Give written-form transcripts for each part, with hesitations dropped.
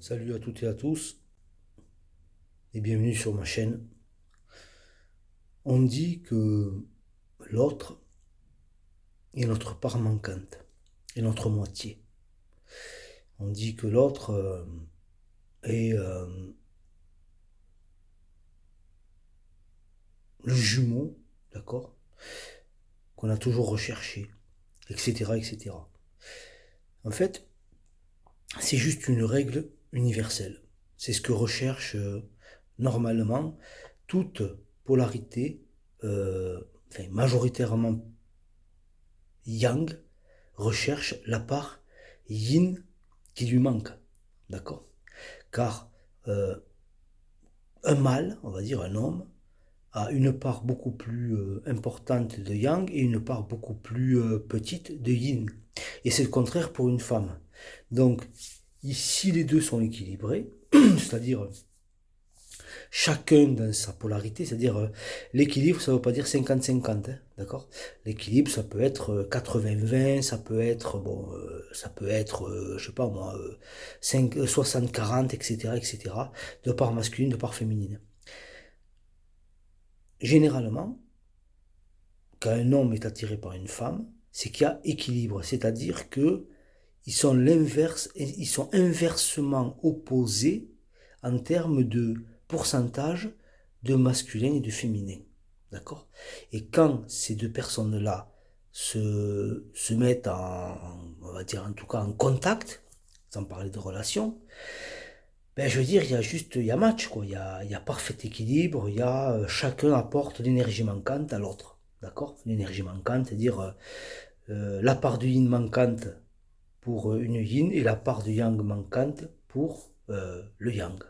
Salut à toutes et à tous et bienvenue sur ma chaîne. On dit que l'autre est notre part manquante, est notre moitié. On dit que l'autre est le jumeau, d'accord, qu'on a toujours recherché, etc., etc. En fait, c'est juste une règle universelle. C'est ce que recherche normalement toute polarité, majoritairement yang, recherche la part yin qui lui manque. D'accord? Car euh, un mâle, on va dire un homme, a une part beaucoup plus importante de yang et une part beaucoup plus petite de yin. Et c'est le contraire pour une femme. Donc, si les deux sont équilibrés, c'est-à-dire chacun dans sa polarité, c'est-à-dire l'équilibre, ça ne veut pas dire 50-50, hein, d'accord? L'équilibre, ça peut être 80-20, ça peut être, je sais pas moi, 60-40, etc., etc., de part masculine, de part féminine. Généralement, quand un homme est attiré par une femme, c'est qu'il y a équilibre, c'est-à-dire que ils sont inversement opposés en termes de pourcentage de masculin et de féminin. D'accord? Et quand ces deux personnes-là se mettent on va dire en tout cas en contact, sans parler de relation, ben je veux dire, il y a match, quoi. Il y a parfait équilibre, chacun apporte l'énergie manquante à l'autre. D'accord? L'énergie manquante, c'est-à-dire la part du yin manquante pour une yin et la part du yang manquante pour le yang.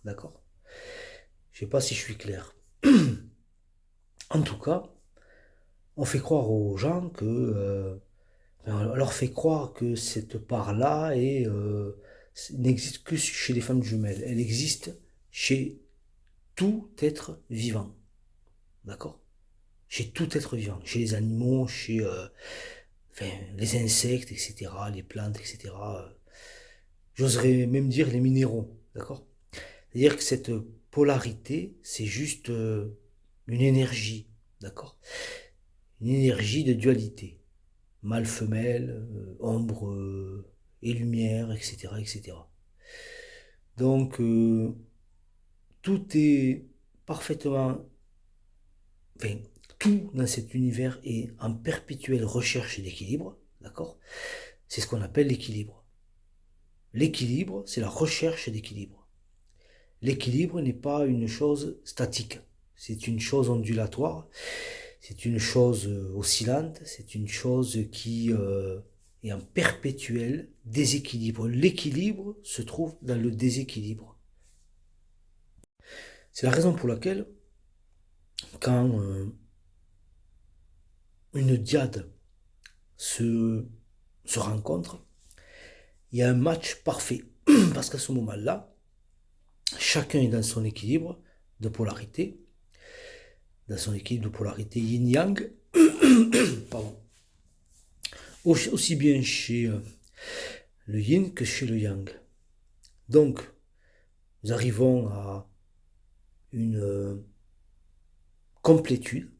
D'accord? Je sais pas si je suis clair. En tout cas, on fait croire aux gens on leur fait croire que cette part-là n'existe que chez les femmes jumelles. Elle existe chez tout être vivant. D'accord? Chez tout être vivant. Chez les animaux, chez les insectes, etc., les plantes, etc. J'oserais même dire les minéraux. D'accord? C'est-à-dire que cette polarité, c'est juste une énergie. D'accord? Une énergie de dualité. Mâle-femelle, ombre et lumière, etc., etc. Donc, tout est parfaitement, enfin, tout dans cet univers est en perpétuelle recherche d'équilibre, d'accord? C'est ce qu'on appelle l'équilibre. L'équilibre, c'est la recherche d'équilibre. L'équilibre n'est pas une chose statique, c'est une chose ondulatoire, c'est une chose oscillante, c'est une chose qui est en perpétuel déséquilibre. L'équilibre se trouve dans le déséquilibre. C'est la raison pour laquelle, quand une diade se, se rencontre, il y a un match parfait. Parce qu'à ce moment-là, chacun est dans son équilibre de polarité, dans son équilibre de polarité yin-yang, pardon, aussi bien chez le yin que chez le yang. Donc, nous arrivons à une complétude,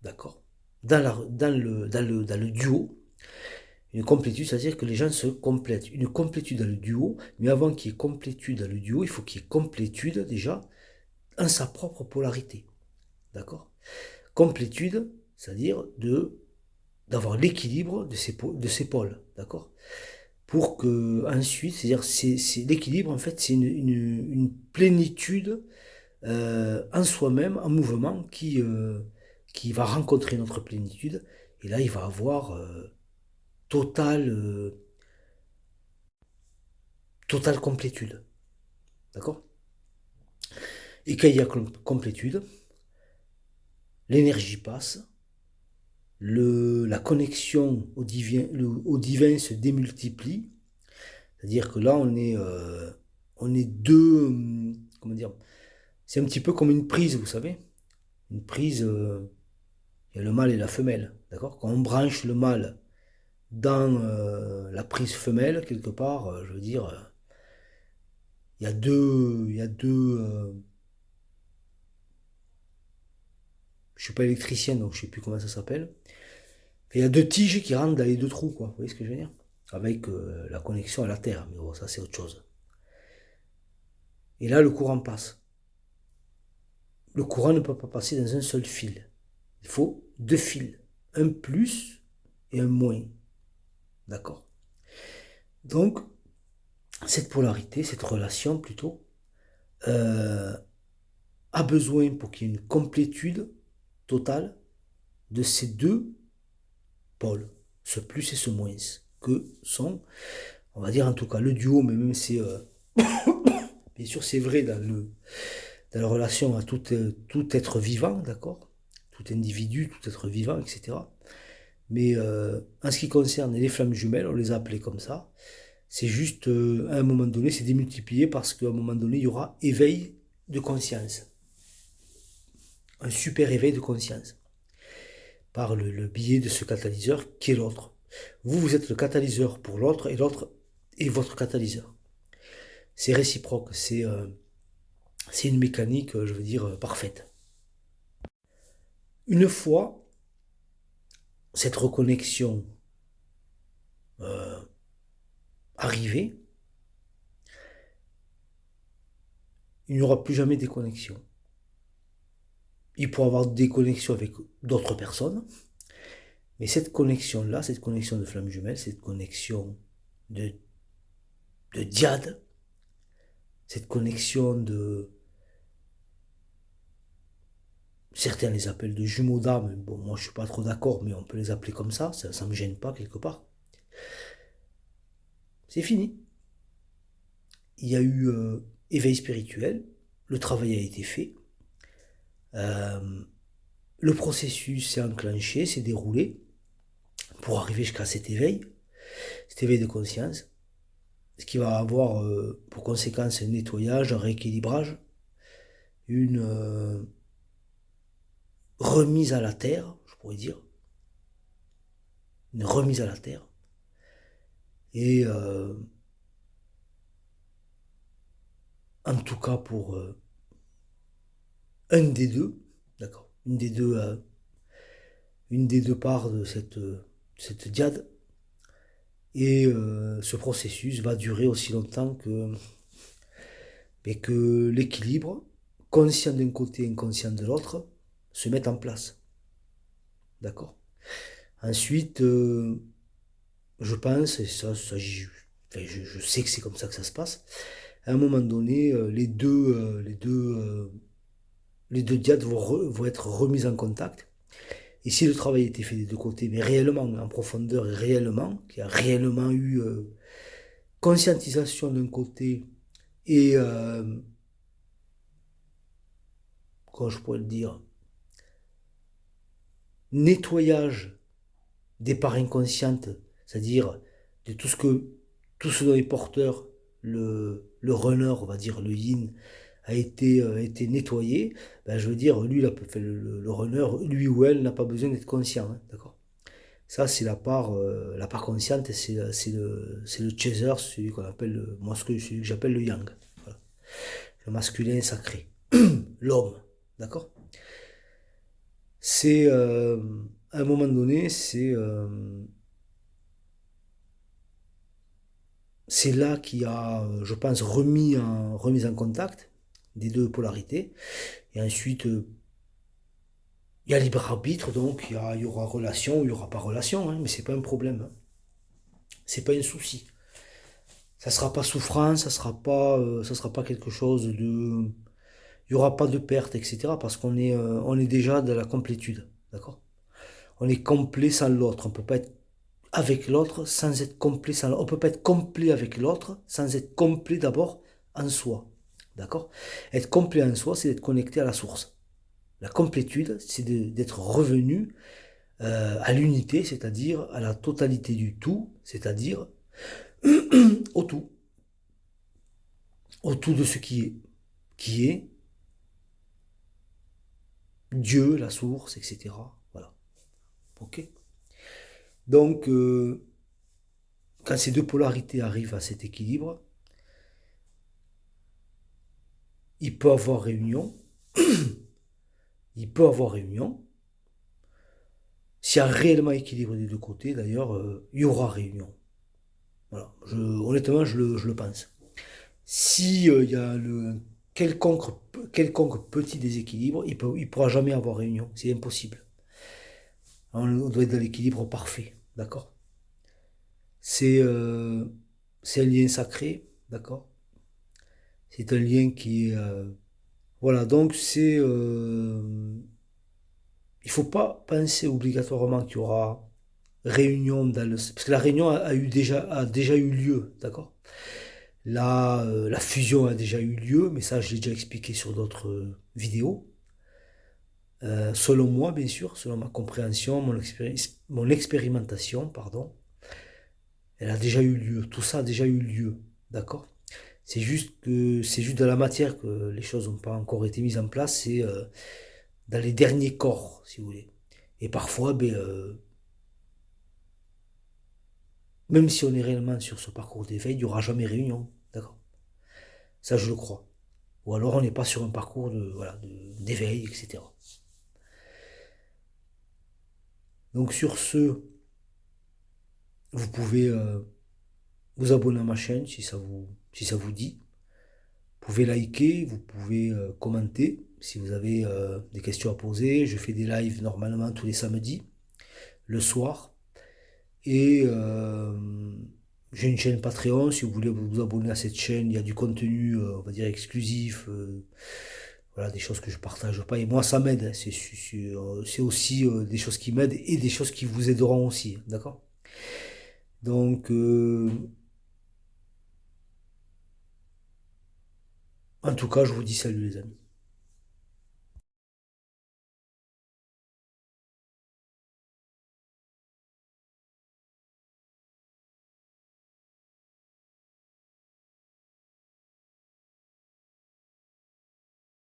d'accord, dans le duo. Une complétude, c'est-à-dire que les gens se complètent. Une complétude dans le duo, mais avant qu'il y ait complétude dans le duo, il faut qu'il y ait complétude déjà en sa propre polarité. D'accord? Complétude, c'est-à-dire d'avoir l'équilibre de ces pôles. D'accord? Pour que ensuite, c'est-à-dire l'équilibre, en fait, c'est une plénitude en soi-même, un mouvement qui va rencontrer notre plénitude. Et là, il va avoir totale, totale complétude. D'accord? Et quand il y a complétude, l'énergie passe, la connexion au divin se démultiplie. C'est-à-dire que là, on est deux. Comment dire? C'est un petit peu comme une prise, vous savez? Une prise, il y a le mâle et la femelle. D'accord? Quand on branche le mâle dans la prise femelle, quelque part, je veux dire, je suis pas électricien, donc je sais plus comment ça s'appelle. Il y a deux tiges qui rentrent dans les deux trous, quoi. Vous voyez ce que je veux dire? Avec la connexion à la Terre, mais bon, ça c'est autre chose. Et là, le courant passe. Le courant ne peut pas passer dans un seul fil. Il faut deux fils, un plus et un moins. D'accord? Donc, cette polarité, cette relation plutôt, euh, a besoin pour qu'il y ait une complétude totale de ces deux pôles, ce plus et ce moins, que sont, on va dire en tout cas le duo, mais même c'est, bien sûr c'est vrai dans la relation à tout être vivant, d'accord? Tout individu, tout être vivant, etc. Mais en ce qui concerne les flammes jumelles, on les a appelées comme ça, c'est juste, à un moment donné, c'est démultiplié parce qu'à un moment donné, il y aura éveil de conscience. Un super éveil de conscience. Par le biais de ce catalyseur qui est l'autre. Vous, vous êtes le catalyseur pour l'autre et l'autre est votre catalyseur. C'est réciproque, c'est une mécanique, je veux dire, parfaite. Une fois cette reconnexion euh, arrivée, il n'y aura plus jamais de déconnexion. Il pourra y avoir des connexions avec d'autres personnes, mais cette connexion-là, cette connexion de flamme jumelle, cette connexion de, de diade, cette connexion de... Certains les appellent de jumeaux d'âme, bon, moi je suis pas trop d'accord, mais on peut les appeler comme ça me gêne pas quelque part. C'est fini. Il y a eu éveil spirituel, le travail a été fait, euh, le processus s'est enclenché, s'est déroulé pour arriver jusqu'à cet éveil de conscience, ce qui va avoir pour conséquence un nettoyage, un rééquilibrage, une remise à la terre, je pourrais dire, une remise à la terre, et en tout cas pour un des deux, d'accord, une des deux parts de cette diade, et ce processus va durer aussi longtemps que l'équilibre, conscient d'un côté et inconscient de l'autre, se mette en place, d'accord. Ensuite, je pense, et je sais que c'est comme ça que ça se passe, à un moment donné, les deux diades vont être remises en contact. Et si le travail a été fait des deux côtés, mais réellement, en profondeur et réellement, qu'il y a réellement eu conscientisation d'un côté et, comment je pourrais le dire, nettoyage des parts inconscientes, c'est-à-dire de tout ce dont est porteur le runner, on va dire le yin, a été nettoyé, ben, je veux dire, lui, le runner, lui ou elle n'a pas besoin d'être conscient, hein, d'accord. Ça, c'est la part consciente, c'est le chaser, celui qu'on appelle, celui que j'appelle le yang. Voilà. Le masculin sacré. L'homme. D'accord? C'est, à un moment donné, c'est là qu'il y a, je pense, remise en contact des deux polarités. Et ensuite, il y a libre arbitre, donc il y aura relation ou il n'y aura pas relation, hein, mais c'est pas un problème, hein. C'est pas un souci. Ça sera pas souffrant, ça sera pas quelque chose de, il y aura pas de perte, etc. Parce on est déjà de la complétude, d'accord? On est complet sans l'autre. On peut pas être avec l'autre sans être complet sans l'autre. On peut pas être complet avec l'autre sans être complet d'abord en soi, d'accord? Être complet en soi, c'est d'être connecté à la source. La complétude, c'est d'être revenu à l'unité, c'est-à-dire à la totalité du tout, c'est-à-dire au tout. Autour de ce qui est Dieu, la source, etc. Voilà. Ok. Donc, quand ces deux polarités arrivent à cet équilibre, il peut avoir réunion, il peut avoir réunion. S'il y a réellement équilibre des deux côtés, d'ailleurs, il y aura réunion. Voilà. Honnêtement, je le pense. Si il y a quelconque, quelconque petit déséquilibre, il pourra jamais avoir réunion. C'est impossible. On doit être dans l'équilibre parfait, d'accord? C'est euh, c'est un lien sacré, d'accord? C'est un lien qui est voilà. Donc il faut pas penser obligatoirement qu'il y aura réunion parce que la réunion a déjà eu lieu, d'accord? La fusion a déjà eu lieu, mais ça je l'ai déjà expliqué sur d'autres vidéos. Selon moi, bien sûr, selon ma compréhension, mon expérimentation, pardon, elle a déjà eu lieu. Tout ça a déjà eu lieu, d'accord? C'est juste de la matière que les choses n'ont pas encore été mises en place. C'est dans les derniers corps, si vous voulez. Et parfois, ben, même si on est réellement sur ce parcours d'éveil, il n'y aura jamais réunion, d'accord? Ça, je le crois. Ou alors on n'est pas sur un parcours voilà, d'éveil, etc. Donc sur ce, vous pouvez vous abonner à ma chaîne si ça vous dit. Vous pouvez liker, vous pouvez commenter si vous avez des questions à poser. Je fais des lives normalement tous les samedis, le soir. Et j'ai une chaîne Patreon, si vous voulez vous abonner à cette chaîne, il y a du contenu, on va dire, exclusif. Voilà, des choses que je partage pas. Et moi, ça m'aide, hein. C'est aussi des choses qui m'aident et des choses qui vous aideront aussi, hein, d'accord? Donc, en tout cas, je vous dis salut les amis.